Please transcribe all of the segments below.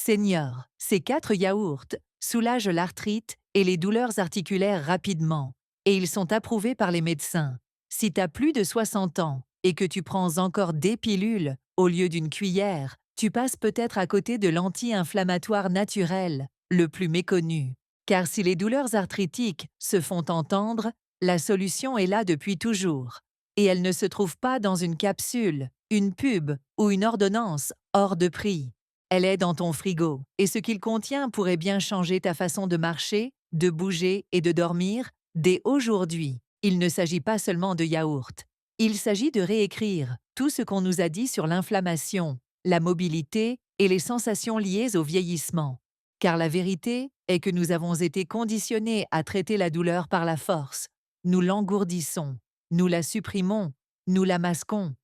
Senior, ces 4 yaourts soulagent l'arthrite et les douleurs articulaires rapidement, et ils sont approuvés par les médecins. Si tu as plus de 60 ans et que tu prends encore des pilules au lieu d'une cuillère, tu passes peut-être à côté de l'anti-inflammatoire naturel, le plus méconnu. Car si les douleurs arthritiques se font entendre, la solution est là depuis toujours. Et elle ne se trouve pas dans une capsule, une pub ou une ordonnance hors de prix. Elle est dans ton frigo, et ce qu'il contient pourrait bien changer ta façon de marcher, de bouger et de dormir dès aujourd'hui. Il ne s'agit pas seulement de yaourt. Il s'agit de réécrire tout ce qu'on nous a dit sur l'inflammation, la mobilité et les sensations liées au vieillissement. Car la vérité est que nous avons été conditionnés à traiter la douleur par la force. Nous l'engourdissons, nous la supprimons, nous la masquons.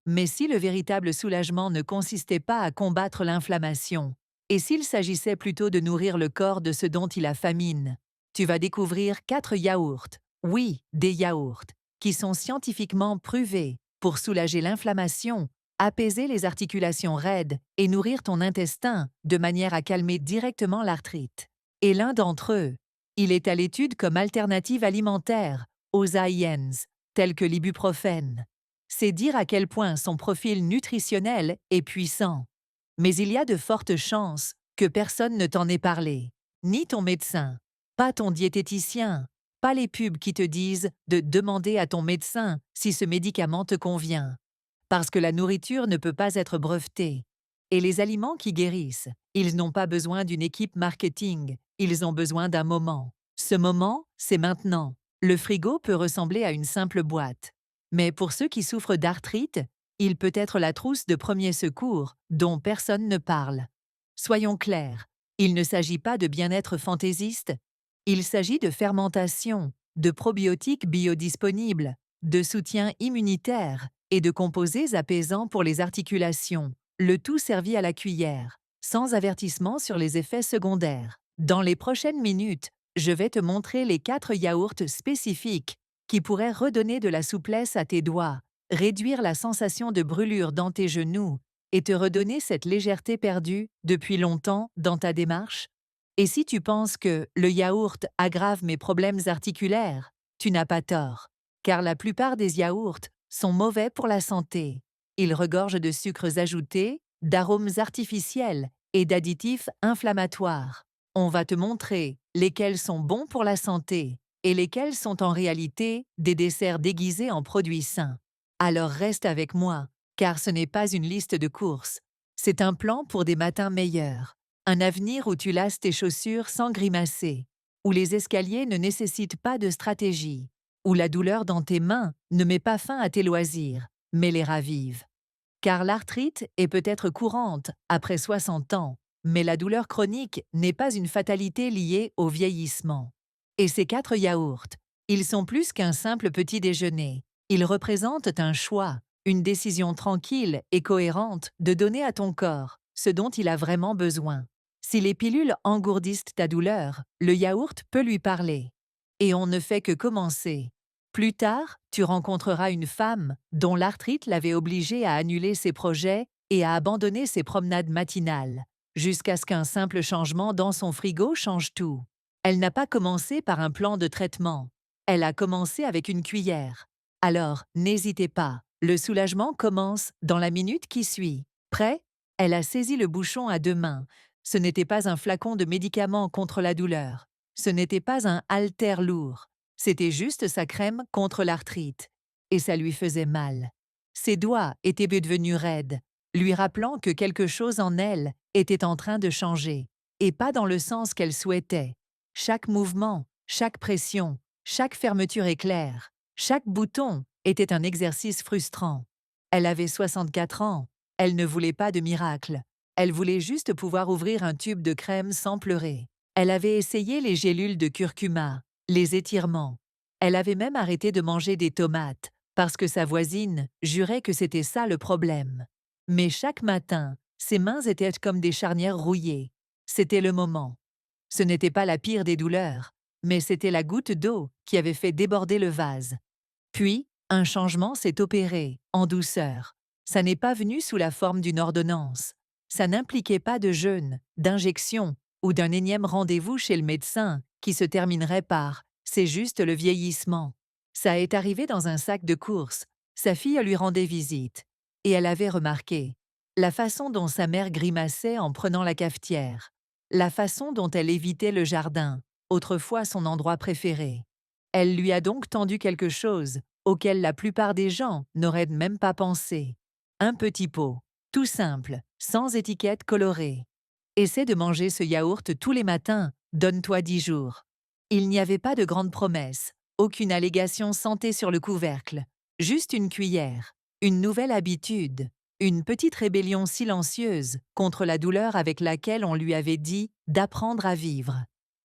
Mais si le véritable soulagement ne consistait pas à combattre l'inflammation, et s'il s'agissait plutôt de nourrir le corps de ce dont il a famine, tu vas découvrir 4 yaourts, oui, des yaourts, qui sont scientifiquement prouvés pour soulager l'inflammation, apaiser les articulations raides et nourrir ton intestin de manière à calmer directement l'arthrite. Et l'un d'entre eux, il est à l'étude comme alternative alimentaire aux INS, tels que l'ibuprofène. C'est dire à quel point son profil nutritionnel est puissant. Mais il y a de fortes chances que personne ne t'en ait parlé. Ni ton médecin, pas ton diététicien, pas les pubs qui te disent de demander à ton médecin si ce médicament te convient. Parce que la nourriture ne peut pas être brevetée. Et les aliments qui guérissent, ils n'ont pas besoin d'une équipe marketing, ils ont besoin d'un moment. Ce moment, c'est maintenant. Le frigo peut ressembler à une simple boîte. Mais pour ceux qui souffrent d'arthrite, il peut être la trousse de premier secours dont personne ne parle. Soyons clairs, il ne s'agit pas de bien-être fantaisiste, il s'agit de fermentation, de probiotiques biodisponibles, de soutien immunitaire et de composés apaisants pour les articulations, le tout servi à la cuillère, sans avertissement sur les effets secondaires. Dans les prochaines minutes, je vais te montrer les 4 yaourts spécifiques qui pourraient redonner de la souplesse à tes doigts, réduire la sensation de brûlure dans tes genoux et te redonner cette légèreté perdue depuis longtemps dans ta démarche. Et si tu penses que le yaourt aggrave mes problèmes articulaires, tu n'as pas tort, car la plupart des yaourts sont mauvais pour la santé. Ils regorgent de sucres ajoutés, d'arômes artificiels et d'additifs inflammatoires. On va te montrer lesquels sont bons pour la santé et lesquels sont en réalité des desserts déguisés en produits sains. Alors reste avec moi, car ce n'est pas une liste de courses. C'est un plan pour des matins meilleurs. Un avenir où tu lasses tes chaussures sans grimacer, où les escaliers ne nécessitent pas de stratégie, où la douleur dans tes mains ne met pas fin à tes loisirs, mais les ravive. Car l'arthrite est peut-être courante après 60 ans, mais la douleur chronique n'est pas une fatalité liée au vieillissement. Et ces 4 yaourts, ils sont plus qu'un simple petit déjeuner. Ils représentent un choix, une décision tranquille et cohérente de donner à ton corps ce dont il a vraiment besoin. Si les pilules engourdissent ta douleur, le yaourt peut lui parler. Et on ne fait que commencer. Plus tard, tu rencontreras une femme dont l'arthrite l'avait obligée à annuler ses projets et à abandonner ses promenades matinales, jusqu'à ce qu'un simple changement dans son frigo change tout. Elle n'a pas commencé par un plan de traitement. Elle a commencé avec une cuillère. Alors, n'hésitez pas, le soulagement commence dans la minute qui suit. Prêt? Elle a saisi le bouchon à 2 mains. Ce n'était pas un flacon de médicaments contre la douleur. Ce n'était pas un haltère lourd. C'était juste sa crème contre l'arthrite. Et ça lui faisait mal. Ses doigts étaient devenus raides, lui rappelant que quelque chose en elle était en train de changer, et pas dans le sens qu'elle souhaitait. Chaque mouvement, chaque pression, chaque fermeture éclair, chaque bouton était un exercice frustrant. Elle avait 64 ans. Elle ne voulait pas de miracle. Elle voulait juste pouvoir ouvrir un tube de crème sans pleurer. Elle avait essayé les gélules de curcuma, les étirements. Elle avait même arrêté de manger des tomates, parce que sa voisine jurait que c'était ça le problème. Mais chaque matin, ses mains étaient comme des charnières rouillées. C'était le moment. Ce n'était pas la pire des douleurs, mais c'était la goutte d'eau qui avait fait déborder le vase. Puis, un changement s'est opéré, en douceur. Ça n'est pas venu sous la forme d'une ordonnance. Ça n'impliquait pas de jeûne, d'injection ou d'un énième rendez-vous chez le médecin qui se terminerait par « c'est juste le vieillissement ». Ça est arrivé dans un sac de courses. Sa fille lui rendait visite. Et elle avait remarqué la façon dont sa mère grimaçait en prenant la cafetière, la façon dont elle évitait le jardin, autrefois son endroit préféré. Elle lui a donc tendu quelque chose auquel la plupart des gens n'auraient même pas pensé. Un petit pot, tout simple, sans étiquette colorée. Essaie de manger ce yaourt tous les matins, donne-toi 10 jours. Il n'y avait pas de grande promesse, aucune allégation santé sur le couvercle, juste une cuillère, une nouvelle habitude, une petite rébellion silencieuse contre la douleur avec laquelle on lui avait dit d'apprendre à vivre.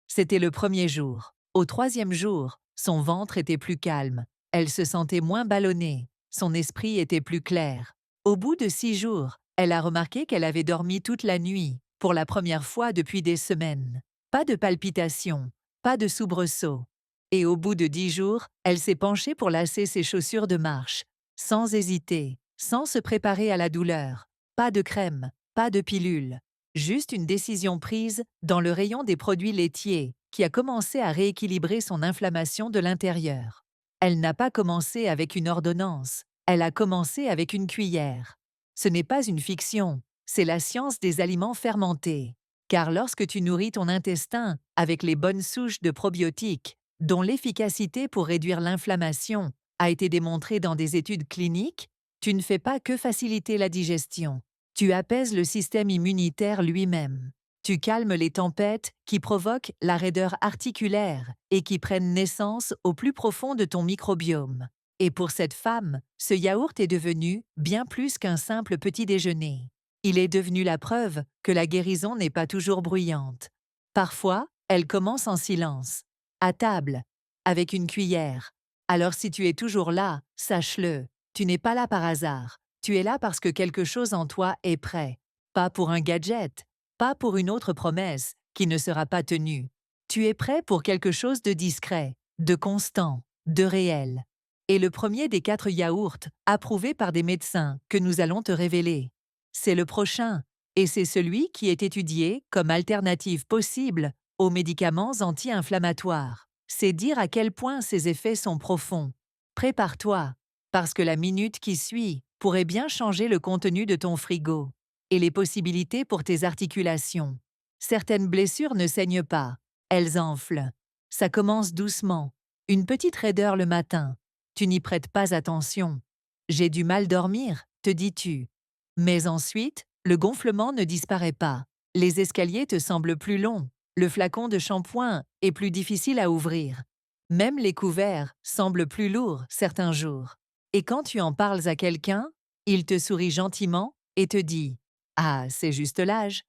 C'était le premier jour. Au troisième jour, son ventre était plus calme, elle se sentait moins ballonnée, son esprit était plus clair. Au bout de 6 jours, elle a remarqué qu'elle avait dormi toute la nuit, pour la première fois depuis des semaines. Pas de palpitations, pas de soubresauts. Et au bout de 10 jours, elle s'est penchée pour lasser ses chaussures de marche, sans hésiter, sans se préparer à la douleur. Pas de crème, pas de pilule. Juste une décision prise dans le rayon des produits laitiers qui a commencé à rééquilibrer son inflammation de l'intérieur. Elle n'a pas commencé avec une ordonnance, elle a commencé avec une cuillère. Ce n'est pas une fiction, c'est la science des aliments fermentés. Car lorsque tu nourris ton intestin avec les bonnes souches de probiotiques, dont l'efficacité pour réduire l'inflammation a été démontrée dans des études cliniques, tu ne fais pas que faciliter la digestion. Tu apaises le système immunitaire lui-même. Tu calmes les tempêtes qui provoquent la raideur articulaire et qui prennent naissance au plus profond de ton microbiome. Et pour cette femme, ce yaourt est devenu bien plus qu'un simple petit déjeuner. Il est devenu la preuve que la guérison n'est pas toujours bruyante. Parfois, elle commence en silence, à table, avec une cuillère. Alors si tu es toujours là, sache-le, tu n'es pas là par hasard. Tu es là parce que quelque chose en toi est prêt. Pas pour un gadget, pas pour une autre promesse qui ne sera pas tenue. Tu es prêt pour quelque chose de discret, de constant, de réel. Et le premier des 4 yaourts, approuvés par des médecins, que nous allons te révéler. C'est le prochain, et c'est celui qui est étudié comme alternative possible aux médicaments anti-inflammatoires. C'est dire à quel point ces effets sont profonds. Prépare-toi, parce que la minute qui suit pourrait bien changer le contenu de ton frigo et les possibilités pour tes articulations. Certaines blessures ne saignent pas, elles enflent. Ça commence doucement, une petite raideur le matin. Tu n'y prêtes pas attention. J'ai du mal dormir, te dis-tu. Mais ensuite, le gonflement ne disparaît pas. Les escaliers te semblent plus longs. Le flacon de shampoing est plus difficile à ouvrir. Même les couverts semblent plus lourds certains jours. Et quand tu en parles à quelqu'un, il te sourit gentiment et te dit « Ah, c'est juste l'âge ».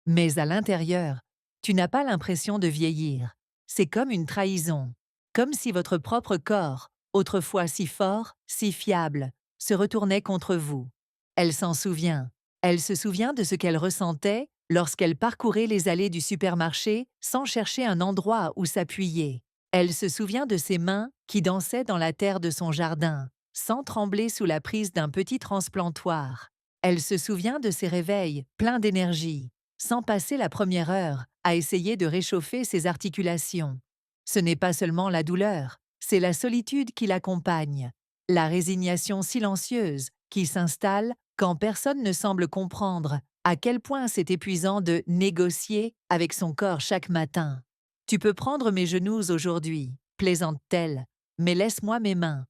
Mais à l'intérieur, tu n'as pas l'impression de vieillir. C'est comme une trahison. Comme si votre propre corps, autrefois si fort, si fiable, se retournait contre vous. Elle s'en souvient. Elle se souvient de ce qu'elle ressentait lorsqu'elle parcourait les allées du supermarché sans chercher un endroit où s'appuyer. Elle se souvient de ses mains qui dansaient dans la terre de son jardin, sans trembler sous la prise d'un petit transplantoir. Elle se souvient de ses réveils, pleins d'énergie, sans passer la première heure à essayer de réchauffer ses articulations. Ce n'est pas seulement la douleur, c'est la solitude qui l'accompagne, la résignation silencieuse qui s'installe quand personne ne semble comprendre à quel point c'est épuisant de négocier avec son corps chaque matin. Tu peux prendre mes genoux aujourd'hui, plaisante-t-elle, mais laisse-moi mes mains.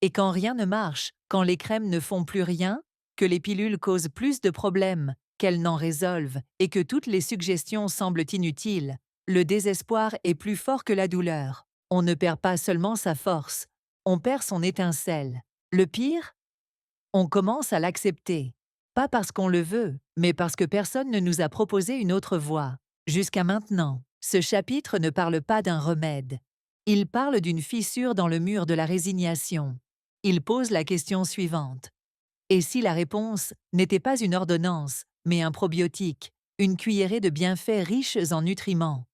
Et quand rien ne marche, quand les crèmes ne font plus rien, que les pilules causent plus de problèmes qu'elles n'en résolvent et que toutes les suggestions semblent inutiles, le désespoir est plus fort que la douleur. On ne perd pas seulement sa force, on perd son étincelle. Le pire, on commence à l'accepter. Pas parce qu'on le veut, mais parce que personne ne nous a proposé une autre voie. Jusqu'à maintenant, ce chapitre ne parle pas d'un remède. Il parle d'une fissure dans le mur de la résignation. Il pose la question suivante. Et si la réponse n'était pas une ordonnance, mais un probiotique, une cuillerée de bienfaits riches en nutriments?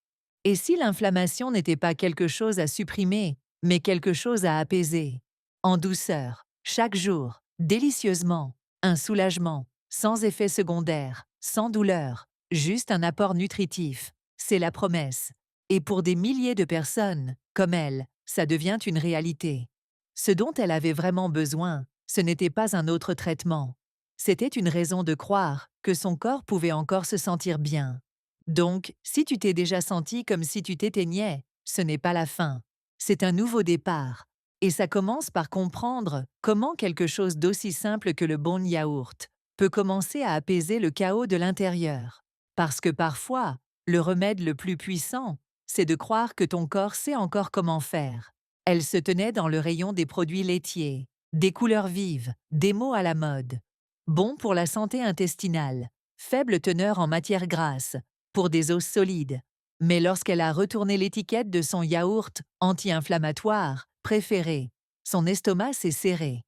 Et si l'inflammation n'était pas quelque chose à supprimer, mais quelque chose à apaiser? En douceur, chaque jour, délicieusement, un soulagement, sans effet secondaire, sans douleur, juste un apport nutritif. C'est la promesse. Et pour des milliers de personnes, comme elle, ça devient une réalité. Ce dont elle avait vraiment besoin, ce n'était pas un autre traitement. C'était une raison de croire que son corps pouvait encore se sentir bien. Donc, si tu t'es déjà senti comme si tu t'éteignais, ce n'est pas la fin. C'est un nouveau départ. Et ça commence par comprendre comment quelque chose d'aussi simple que le bon yaourt peut commencer à apaiser le chaos de l'intérieur. Parce que parfois, le remède le plus puissant, c'est de croire que ton corps sait encore comment faire. Elle se tenait dans le rayon des produits laitiers, des couleurs vives, des mots à la mode. Bon pour la santé intestinale, faible teneur en matière grasse, pour des os solides. Mais lorsqu'elle a retourné l'étiquette de son yaourt anti-inflammatoire préféré, son estomac s'est serré.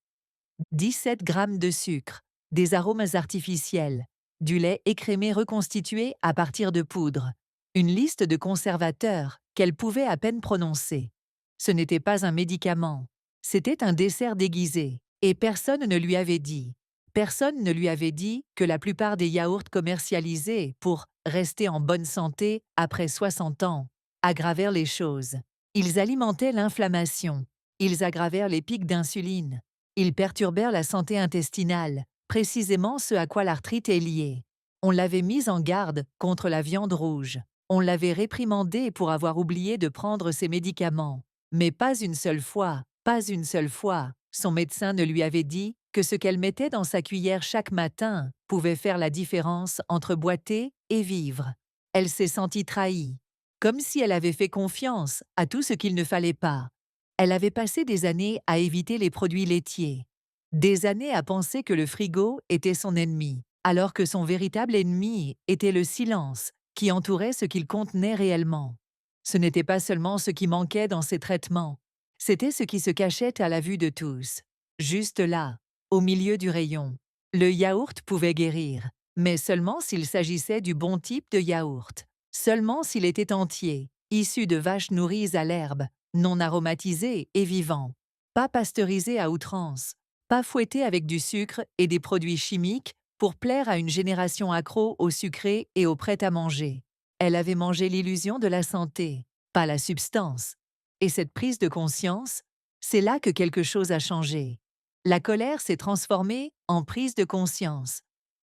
17 grammes de sucre, des arômes artificiels, du lait écrémé reconstitué à partir de poudre, une liste de conservateurs qu'elle pouvait à peine prononcer. Ce n'était pas un médicament, c'était un dessert déguisé, et personne ne lui avait dit. Personne ne lui avait dit que la plupart des yaourts commercialisés pour rester en bonne santé après 60 ans aggravèrent les choses. Ils alimentaient l'inflammation, ils aggravèrent les pics d'insuline, ils perturbèrent la santé intestinale, précisément ce à quoi l'arthrite est liée. On l'avait mise en garde contre la viande rouge. On l'avait réprimandée pour avoir oublié de prendre ses médicaments. Mais pas une seule fois, pas une seule fois, son médecin ne lui avait dit que ce qu'elle mettait dans sa cuillère chaque matin pouvait faire la différence entre boiter et vivre. Elle s'est sentie trahie, comme si elle avait fait confiance à tout ce qu'il ne fallait pas. Elle avait passé des années à éviter les produits laitiers, des années à penser que le frigo était son ennemi, alors que son véritable ennemi était le silence qui entourait ce qu'il contenait réellement. Ce n'était pas seulement ce qui manquait dans ses traitements, c'était ce qui se cachait à la vue de tous. Juste là, au milieu du rayon. Le yaourt pouvait guérir, mais seulement s'il s'agissait du bon type de yaourt, seulement s'il était entier, issu de vaches nourries à l'herbe, non aromatisé et vivant, pas pasteurisé à outrance, pas fouetté avec du sucre et des produits chimiques pour plaire à une génération accro au sucré et au prêt-à-manger. Elle avait mangé l'illusion de la santé, pas la substance. Et cette prise de conscience, c'est là que quelque chose a changé. La colère s'est transformée en prise de conscience.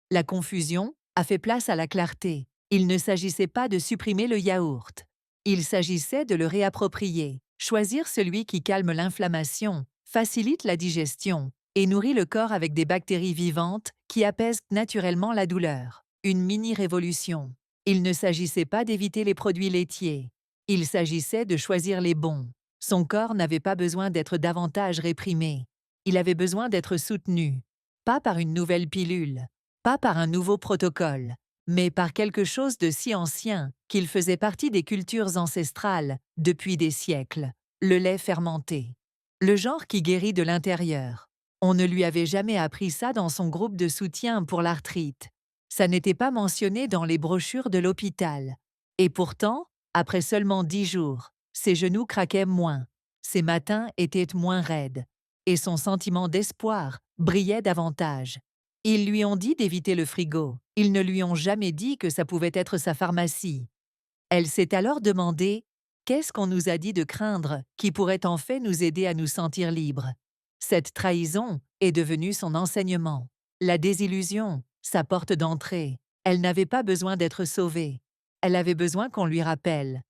La confusion a fait place à la clarté. Il ne s'agissait pas de supprimer le yaourt. Il s'agissait de le réapproprier, choisir celui qui calme l'inflammation, facilite la digestion et nourrit le corps avec des bactéries vivantes qui apaisent naturellement la douleur. Une mini-révolution. Il ne s'agissait pas d'éviter les produits laitiers. Il s'agissait de choisir les bons. Son corps n'avait pas besoin d'être davantage réprimé. Il avait besoin d'être soutenu. Pas par une nouvelle pilule, pas par un nouveau protocole, mais par quelque chose de si ancien qu'il faisait partie des cultures ancestrales depuis des siècles, le lait fermenté. Le genre qui guérit de l'intérieur. On ne lui avait jamais appris ça dans son groupe de soutien pour l'arthrite. Ça n'était pas mentionné dans les brochures de l'hôpital. Et pourtant, après seulement 10 jours, ses genoux craquaient moins, ses matins étaient moins raides, et son sentiment d'espoir brillait davantage. Ils lui ont dit d'éviter le frigo. Ils ne lui ont jamais dit que ça pouvait être sa pharmacie. Elle s'est alors demandé « Qu'est-ce qu'on nous a dit de craindre qui pourrait en fait nous aider à nous sentir libres ?» Cette trahison est devenue son enseignement. La désillusion, sa porte d'entrée. Elle n'avait pas besoin d'être sauvée. Elle avait besoin qu'on lui rappelle.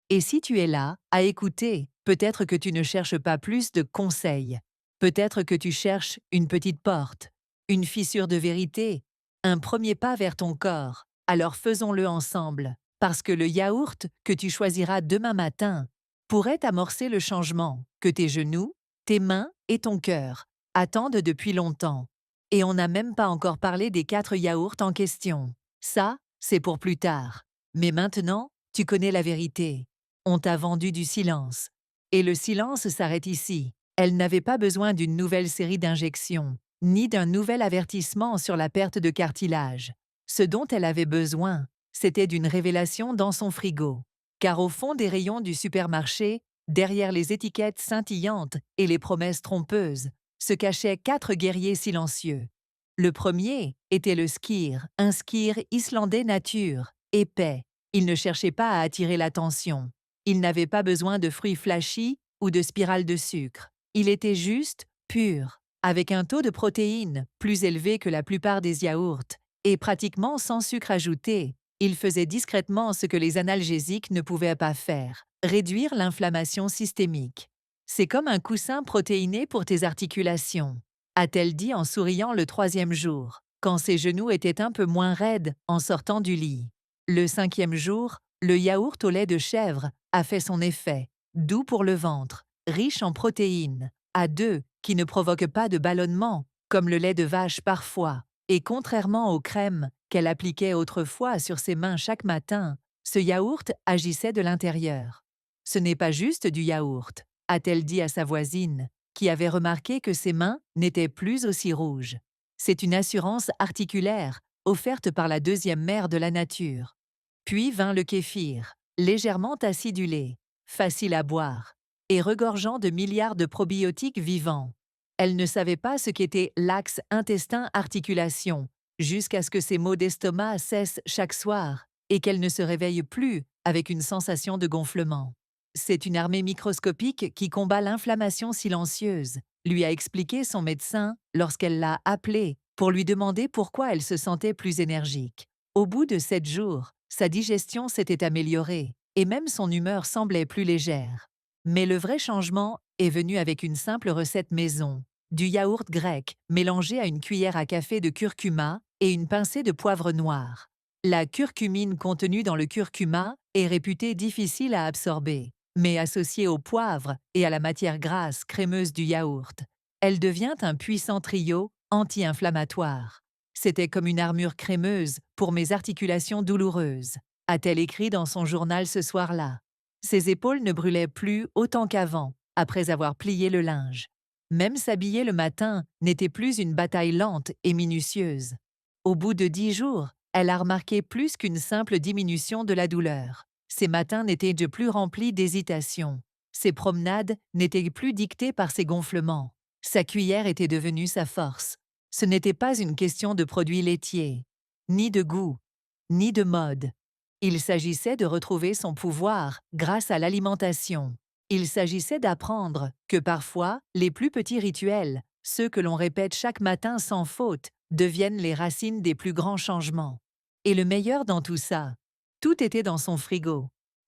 Et si tu es là, à écouter, peut-être que tu ne cherches pas plus de conseils. Peut-être que tu cherches une petite porte, une fissure de vérité, un premier pas vers ton corps. Alors faisons-le ensemble, parce que le yaourt que tu choisiras demain matin pourrait amorcer le changement que tes genoux, tes mains et ton cœur attendent depuis longtemps. Et on n'a même pas encore parlé des 4 yaourts en question. Ça, c'est pour plus tard. Mais maintenant, tu connais la vérité. On t'a vendu du silence. Et le silence s'arrête ici. Elle n'avait pas besoin d'une nouvelle série d'injections, ni d'un nouvel avertissement sur la perte de cartilage. Ce dont elle avait besoin, c'était d'une révélation dans son frigo. Car au fond des rayons du supermarché, derrière les étiquettes scintillantes et les promesses trompeuses, se cachaient 4 guerriers silencieux. Le premier était le skyr, un skyr islandais nature, épais. Il ne cherchait pas à attirer l'attention. Il n'avait pas besoin de fruits flashy ou de spirales de sucre. Il était juste, pur, avec un taux de protéines plus élevé que la plupart des yaourts, et pratiquement sans sucre ajouté. Il faisait discrètement ce que les analgésiques ne pouvaient pas faire, réduire l'inflammation systémique. C'est comme un coussin protéiné pour tes articulations, a-t-elle dit en souriant le troisième jour, quand ses genoux étaient un peu moins raides en sortant du lit. Le cinquième jour, le yaourt au lait de chèvre a fait son effet, doux pour le ventre, riche en protéines, à deux, qui ne provoque pas de ballonnement, comme le lait de vache parfois, et contrairement aux crèmes qu'elle appliquait autrefois sur ses mains chaque matin, ce yaourt agissait de l'intérieur. Ce n'est pas juste du yaourt, a-t-elle dit à sa voisine, qui avait remarqué que ses mains n'étaient plus aussi rouges. C'est une assurance articulaire offerte par la deuxième mère de la nature. Puis vint le kéfir, légèrement acidulé, facile à boire, et regorgeant de milliards de probiotiques vivants. Elle ne savait pas ce qu'était l'axe intestin-articulation, jusqu'à ce que ses maux d'estomac cessent chaque soir et qu'elle ne se réveille plus avec une sensation de gonflement. C'est une armée microscopique qui combat l'inflammation silencieuse, lui a expliqué son médecin lorsqu'elle l'a appelé pour lui demander pourquoi elle se sentait plus énergique. Au bout de 7 jours, sa digestion s'était améliorée et même son humeur semblait plus légère. Mais le vrai changement est venu avec une simple recette maison, du yaourt grec mélangé à une cuillère à café de curcuma et une pincée de poivre noir. La curcumine contenue dans le curcuma est réputée difficile à absorber, mais associée au poivre et à la matière grasse crémeuse du yaourt, elle devient un puissant trio anti-inflammatoire. C'était comme une armure crémeuse pour mes articulations douloureuses, a-t-elle écrit dans son journal ce soir-là. Ses épaules ne brûlaient plus autant qu'avant, après avoir plié le linge. Même s'habiller le matin n'était plus une bataille lente et minutieuse. Au bout de 10 jours, elle a remarqué plus qu'une simple diminution de la douleur. Ses matins n'étaient plus remplis d'hésitation. Ses promenades n'étaient plus dictées par ses gonflements. Sa cuillère était devenue sa force. Ce n'était pas une question de produits laitiers, ni de goût, ni de mode. Il s'agissait de retrouver son pouvoir grâce à l'alimentation. Il s'agissait d'apprendre que parfois, les plus petits rituels, ceux que l'on répète chaque matin sans faute, deviennent les racines des plus grands changements. Et le meilleur dans tout ça, tout était dans son frigo.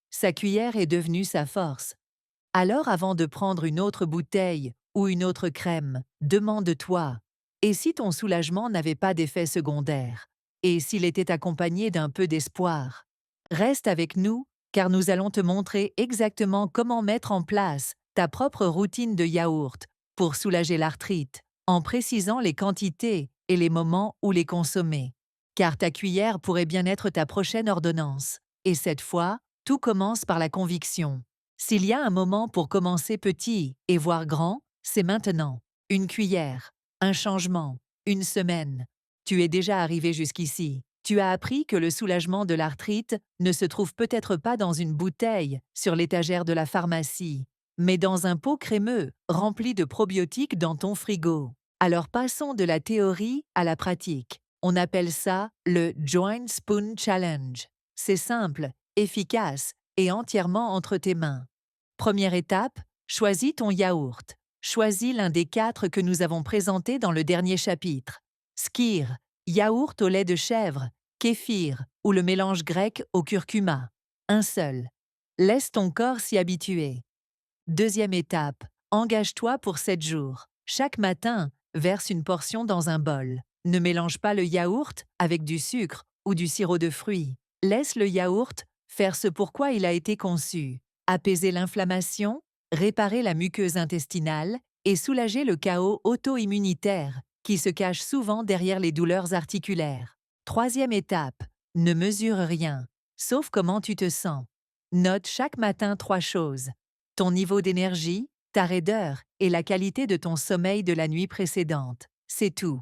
Sa cuillère est devenue sa force. Alors avant de prendre une autre bouteille ou une autre crème, demande-toi, et si ton soulagement n'avait pas d'effet secondaire? Et s'il était accompagné d'un peu d'espoir? Reste avec nous, car nous allons te montrer exactement comment mettre en place ta propre routine de yaourt pour soulager l'arthrite, en précisant les quantités et les moments où les consommer. Car ta cuillère pourrait bien être ta prochaine ordonnance. Et cette fois, tout commence par la conviction. S'il y a un moment pour commencer petit et voir grand, c'est maintenant. Une cuillère, un changement, une semaine. Tu es déjà arrivé jusqu'ici. Tu as appris que le soulagement de l'arthrite ne se trouve peut-être pas dans une bouteille sur l'étagère de la pharmacie, mais dans un pot crémeux rempli de probiotiques dans ton frigo. Alors passons de la théorie à la pratique. On appelle ça le Joint Spoon Challenge. C'est simple, efficace et entièrement entre tes mains. Première étape, choisis ton yaourt. Choisis l'un des 4 que nous avons présentés dans le dernier chapitre. Skyr, yaourt au lait de chèvre, kéfir ou le mélange grec au curcuma. Un seul. Laisse ton corps s'y habituer. Deuxième étape, engage-toi pour 7 jours. Chaque matin, verse une portion dans un bol. Ne mélange pas le yaourt avec du sucre ou du sirop de fruits. Laisse le yaourt faire ce pourquoi il a été conçu. Apaiser l'inflammation, réparer la muqueuse intestinale et soulager le chaos auto-immunitaire qui se cache souvent derrière les douleurs articulaires. Troisième étape, ne mesure rien, sauf comment tu te sens. Note chaque matin 3 choses. Ton niveau d'énergie, ta raideur et la qualité de ton sommeil de la nuit précédente. C'est tout.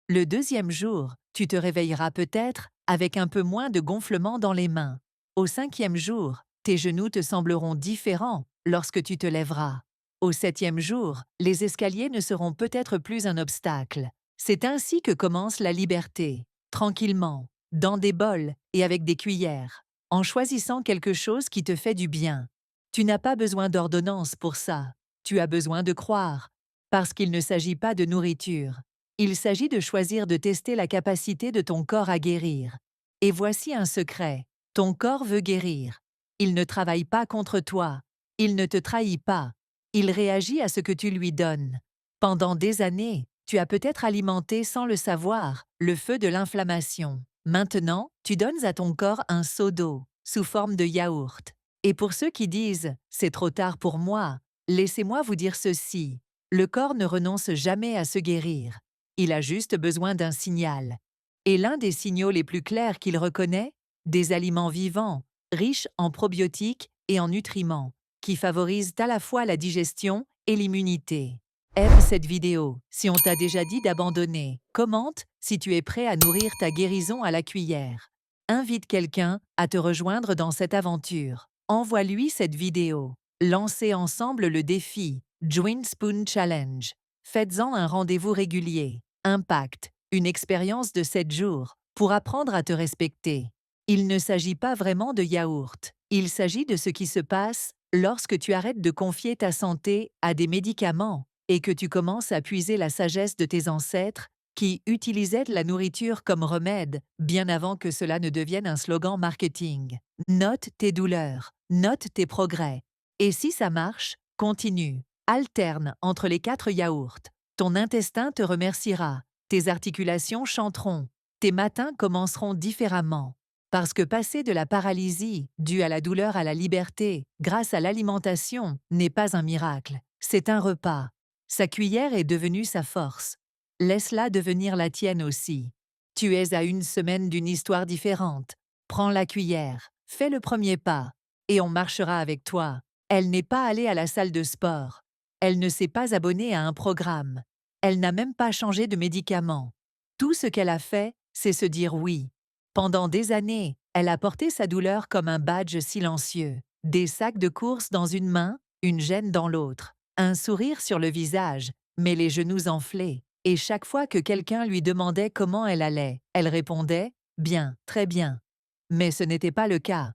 Le deuxième jour, tu te réveilleras peut-être avec un peu moins de gonflement dans les mains. Au 5e jour, tes genoux te sembleront différents lorsque tu te lèveras. Au 7e jour, les escaliers ne seront peut-être plus un obstacle. C'est ainsi que commence la liberté, tranquillement, dans des bols et avec des cuillères, en choisissant quelque chose qui te fait du bien. Tu n'as pas besoin d'ordonnance pour ça, tu as besoin de croire, parce qu'il ne s'agit pas de nourriture. Il s'agit de choisir de tester la capacité de ton corps à guérir. Et voici un secret, ton corps veut guérir. Il ne travaille pas contre toi, il ne te trahit pas, il réagit à ce que tu lui donnes. Pendant des années, tu as peut-être alimenté sans le savoir le feu de l'inflammation. Maintenant, tu donnes à ton corps un seau d'eau, sous forme de yaourt. Et pour ceux qui disent « c'est trop tard pour moi », laissez-moi vous dire ceci. Le corps ne renonce jamais à se guérir. Il a juste besoin d'un signal. Et l'un des signaux les plus clairs qu'il reconnaît, des aliments vivants, riches en probiotiques et en nutriments, qui favorisent à la fois la digestion et l'immunité. Aime cette vidéo si on t'a déjà dit d'abandonner. Commente si tu es prêt à nourrir ta guérison à la cuillère. Invite quelqu'un à te rejoindre dans cette aventure. Envoie-lui cette vidéo. Lancez ensemble le défi Join Spoon Challenge. Faites-en un rendez-vous régulier. Impact, une expérience de 7 jours pour apprendre à te respecter. Il ne s'agit pas vraiment de yaourt. Il s'agit de ce qui se passe lorsque tu arrêtes de confier ta santé à des médicaments et que tu commences à puiser la sagesse de tes ancêtres qui utilisaient la nourriture comme remède bien avant que cela ne devienne un slogan marketing. Note tes douleurs, note tes progrès. Et si ça marche, continue. Alterne entre les 4 yaourts. Ton intestin te remerciera, tes articulations chanteront, tes matins commenceront différemment. Parce que passer de la paralysie, due à la douleur à la liberté, grâce à l'alimentation, n'est pas un miracle, c'est un repas. Sa cuillère est devenue sa force. Laisse-la devenir la tienne aussi. Tu es à une semaine d'une histoire différente. Prends la cuillère, fais le premier pas, et on marchera avec toi. Elle n'est pas allée à la salle de sport. Elle ne s'est pas abonnée à un programme. Elle n'a même pas changé de médicament. Tout ce qu'elle a fait, c'est se dire oui. Pendant des années, elle a porté sa douleur comme un badge silencieux. Des sacs de course dans une main, une gêne dans l'autre. Un sourire sur le visage, mais les genoux enflés. Et chaque fois que quelqu'un lui demandait comment elle allait, elle répondait « Bien, très bien ». Mais ce n'était pas le cas.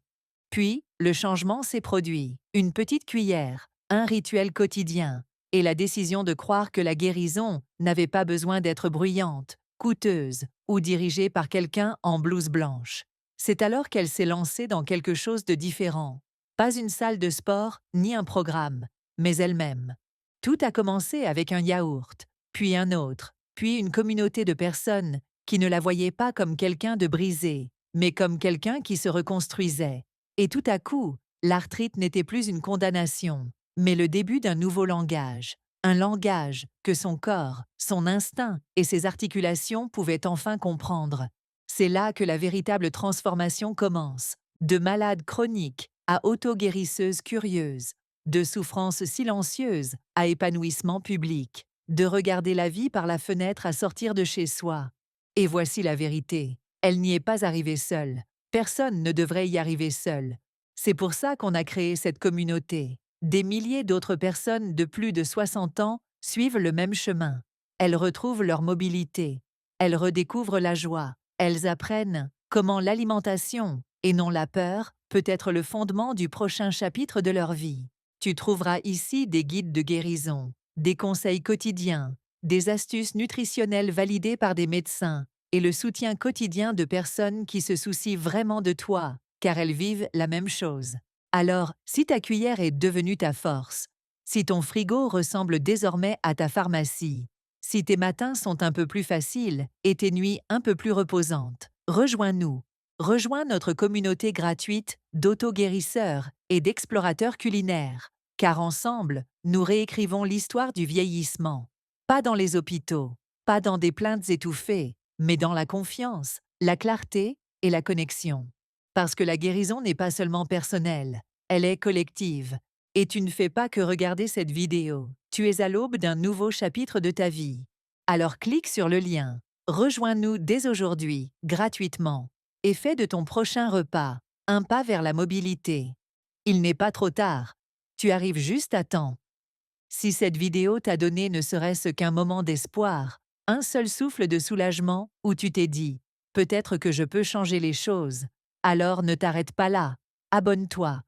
Puis, le changement s'est produit. Une petite cuillère, un rituel quotidien, et la décision de croire que la guérison n'avait pas besoin d'être bruyante, coûteuse ou dirigée par quelqu'un en blouse blanche. C'est alors qu'elle s'est lancée dans quelque chose de différent. Pas une salle de sport ni un programme, mais elle-même. Tout a commencé avec un yaourt, puis un autre, puis une communauté de personnes qui ne la voyaient pas comme quelqu'un de brisé, mais comme quelqu'un qui se reconstruisait. Et tout à coup, l'arthrite n'était plus une condamnation, mais le début d'un nouveau langage. Un langage que son corps, son instinct et ses articulations pouvaient enfin comprendre. C'est là que la véritable transformation commence. De malade chronique à auto-guérisseuse curieuse, de souffrance silencieuse à épanouissement public, de regarder la vie par la fenêtre à sortir de chez soi. Et voici la vérité. Elle n'y est pas arrivée seule. Personne ne devrait y arriver seul. C'est pour ça qu'on a créé cette communauté. Des milliers d'autres personnes de plus de 60 ans suivent le même chemin. Elles retrouvent leur mobilité. Elles redécouvrent la joie. Elles apprennent comment l'alimentation, et non la peur, peut être le fondement du prochain chapitre de leur vie. Tu trouveras ici des guides de guérison, des conseils quotidiens, des astuces nutritionnelles validées par des médecins, et le soutien quotidien de personnes qui se soucient vraiment de toi, car elles vivent la même chose. Alors, si ta cuillère est devenue ta force, si ton frigo ressemble désormais à ta pharmacie, si tes matins sont un peu plus faciles et tes nuits un peu plus reposantes, rejoins-nous. Rejoins notre communauté gratuite d'auto-guérisseurs et d'explorateurs culinaires, car ensemble, nous réécrivons l'histoire du vieillissement. Pas dans les hôpitaux, pas dans des plaintes étouffées, mais dans la confiance, la clarté et la connexion. Parce que la guérison n'est pas seulement personnelle, elle est collective. Et tu ne fais pas que regarder cette vidéo, tu es à l'aube d'un nouveau chapitre de ta vie. Alors clique sur le lien, rejoins-nous dès aujourd'hui, gratuitement, et fais de ton prochain repas un pas vers la mobilité. Il n'est pas trop tard, tu arrives juste à temps. Si cette vidéo t'a donné ne serait-ce qu'un moment d'espoir, Un seul souffle de soulagement où tu t'es dit « Peut-être que je peux changer les choses ». Alors ne t'arrête pas là, abonne-toi.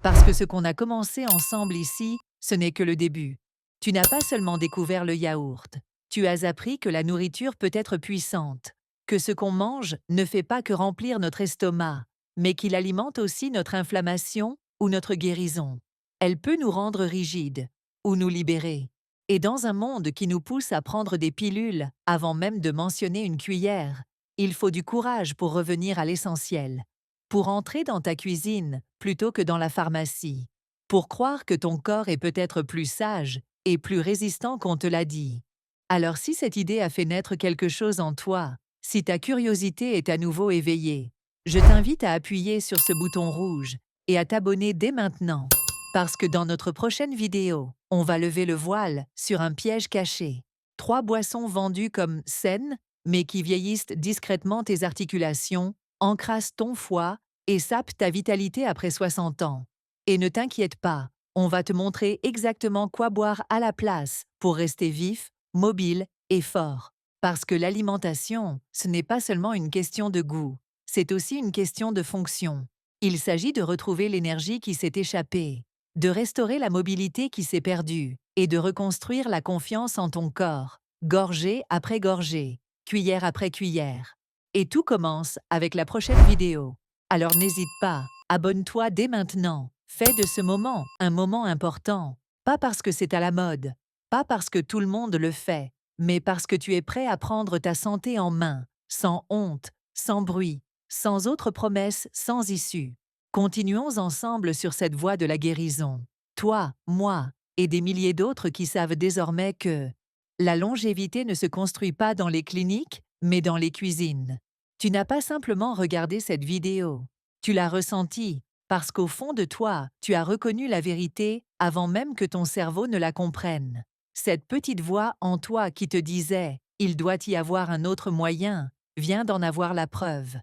Parce que ce qu'on a commencé ensemble ici, ce n'est que le début. Tu n'as pas seulement découvert le yaourt, tu as appris que la nourriture peut être puissante, que ce qu'on mange ne fait pas que remplir notre estomac, mais qu'il alimente aussi notre inflammation ou notre guérison. Elle peut nous rendre rigides ou nous libérer. Et dans un monde qui nous pousse à prendre des pilules avant même de mentionner une cuillère, il faut du courage pour revenir à l'essentiel, pour entrer dans ta cuisine plutôt que dans la pharmacie, pour croire que ton corps est peut-être plus sage et plus résistant qu'on te l'a dit. Alors si cette idée a fait naître quelque chose en toi, si ta curiosité est à nouveau éveillée, je t'invite à appuyer sur ce bouton rouge et à t'abonner dès maintenant. Parce que dans notre prochaine vidéo, on va lever le voile sur un piège caché. 3 boissons vendues comme saines, mais qui vieillissent discrètement tes articulations, encrassent ton foie et sapent ta vitalité après 60 ans. Et ne t'inquiète pas, on va te montrer exactement quoi boire à la place pour rester vif, mobile et fort. Parce que l'alimentation, ce n'est pas seulement une question de goût, c'est aussi une question de fonction. Il s'agit de retrouver l'énergie qui s'est échappée, de restaurer la mobilité qui s'est perdue et de reconstruire la confiance en ton corps, gorgée après gorgée, cuillère après cuillère. Et tout commence avec la prochaine vidéo. Alors n'hésite pas, abonne-toi dès maintenant. Fais de ce moment un moment important, pas parce que c'est à la mode, pas parce que tout le monde le fait, mais parce que tu es prêt à prendre ta santé en main, sans honte, sans bruit, sans autre promesse, sans issue. Continuons ensemble sur cette voie de la guérison. Toi, moi et des milliers d'autres qui savent désormais que la longévité ne se construit pas dans les cliniques, mais dans les cuisines. Tu n'as pas simplement regardé cette vidéo, tu l'as ressentie, parce qu'au fond de toi, tu as reconnu la vérité avant même que ton cerveau ne la comprenne. Cette petite voix en toi qui te disait « il doit y avoir un autre moyen » vient d'en avoir la preuve.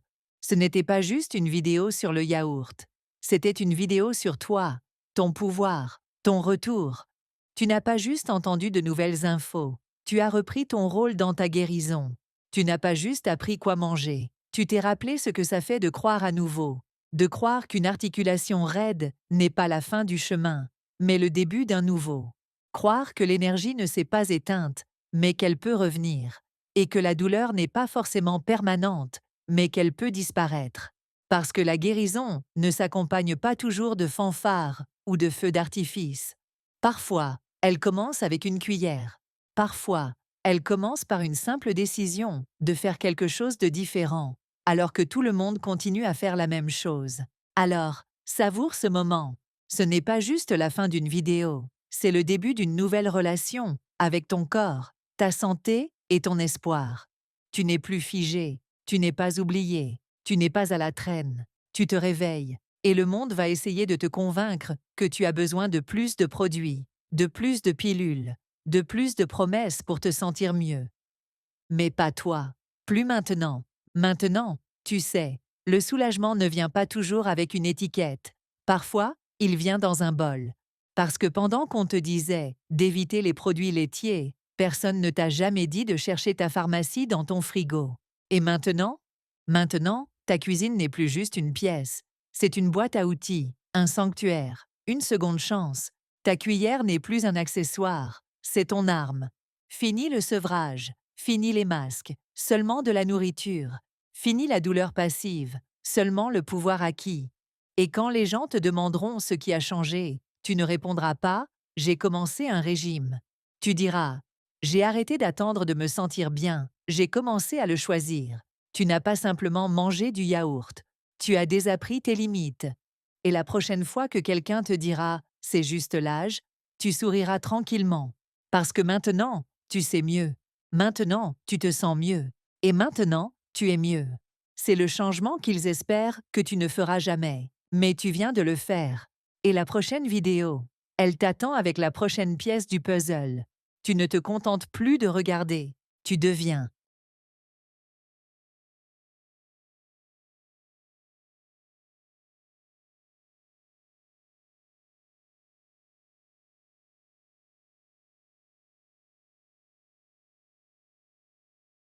Ce n'était pas juste une vidéo sur le yaourt, c'était une vidéo sur toi, ton pouvoir, ton retour. Tu n'as pas juste entendu de nouvelles infos, tu as repris ton rôle dans ta guérison. Tu n'as pas juste appris quoi manger, tu t'es rappelé ce que ça fait de croire à nouveau, de croire qu'une articulation raide n'est pas la fin du chemin, mais le début d'un nouveau. Croire que l'énergie ne s'est pas éteinte, mais qu'elle peut revenir, et que la douleur n'est pas forcément permanente, mais qu'elle peut disparaître. Parce que la guérison ne s'accompagne pas toujours de fanfares ou de feux d'artifice. Parfois, elle commence avec une cuillère. Parfois, elle commence par une simple décision de faire quelque chose de différent, alors que tout le monde continue à faire la même chose. Alors, savoure ce moment. Ce n'est pas juste la fin d'une vidéo, c'est le début d'une nouvelle relation avec ton corps, ta santé et ton espoir. Tu n'es plus figé, tu n'es pas oublié, tu n'es pas à la traîne, tu te réveilles, et le monde va essayer de te convaincre que tu as besoin de plus de produits, de plus de pilules, de plus de promesses pour te sentir mieux. Mais pas toi, plus maintenant. Maintenant, tu sais, le soulagement ne vient pas toujours avec une étiquette. Parfois, il vient dans un bol. Parce que pendant qu'on te disait d'éviter les produits laitiers, personne ne t'a jamais dit de chercher ta pharmacie dans ton frigo. Et maintenant? Maintenant, ta cuisine n'est plus juste une pièce. C'est une boîte à outils, un sanctuaire, une seconde chance. Ta cuillère n'est plus un accessoire, c'est ton arme. Fini le sevrage, fini les masques, seulement de la nourriture. Fini la douleur passive, seulement le pouvoir acquis. Et quand les gens te demanderont ce qui a changé, tu ne répondras pas « j'ai commencé un régime ». Tu diras « j'ai arrêté d'attendre de me sentir bien, j'ai commencé à le choisir ». Tu n'as pas simplement mangé du yaourt, tu as désappris tes limites. Et la prochaine fois que quelqu'un te dira « c'est juste l'âge », tu souriras tranquillement. Parce que maintenant, tu sais mieux. Maintenant, tu te sens mieux. Et maintenant, tu es mieux. C'est le changement qu'ils espèrent que tu ne feras jamais. Mais tu viens de le faire. Et la prochaine vidéo, elle t'attend avec la prochaine pièce du puzzle. Tu ne te contentes plus de regarder. Tu deviens.